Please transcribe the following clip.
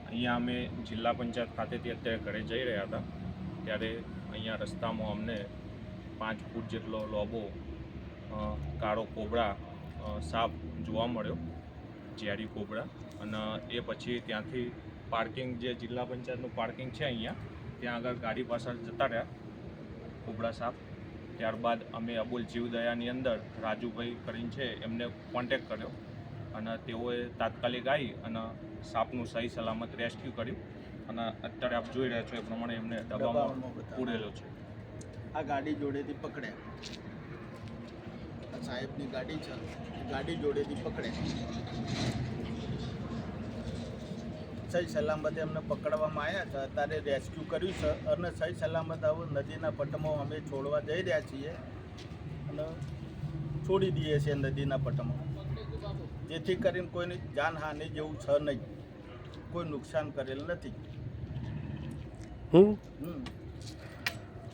અહીંયા અમે જિલ્લા પંચાયત ખાતેથી અત્યારે ઘરે જઈ રહ્યા હતા ત્યારે અહીંયા રસ્તામાં અમને 5 ફૂટ જેટલો લોબો કાળો કોબરા સાપ જોવા મળ્યો, ઝેરી કોબરા. અને એ પછી ત્યાંથી પાર્કિંગ, જે જિલ્લા પંચાયતનું પાર્કિંગ છે અહીંયા, ત્યાં આગળ ગાડી પાછળ જતા રહ્યા કોબરા સાપ. ત્યારબાદ અમે અબોલ જીવદયાની અંદર રાજુભાઈ કરીને છે એમને કોન્ટેક કર્યો અને તેઓએ તાત્કાલિક આવી અને સાપનું સહી સલામત રેસ્ક્યુ કર્યું અને અત્યારે આપ જોઈ રહ્યા છો એ પ્રમાણે એમને દબાવમાં પૂરેલો છે. આ ગાડી જોડેથી પકડ્યા, આ સાહેબની ગાડી છે, ગાડી જોડેથી પકડ્યા, સહી સલામત એમને પકડવામાં આવ્યા છે. અત્યારે રેસ્ક્યુ કર્યું છે અને સહી સલામત હવે નદીના પટમાં અમે છોડવા જઈ રહ્યા છીએ અને છોડી દઈએ છીએ નદીના પટમાં, જેથી કરીને કોઈની જાનહાનિ જેવું છે નહીં, કોઈ નુકસાન કરેલ નથી.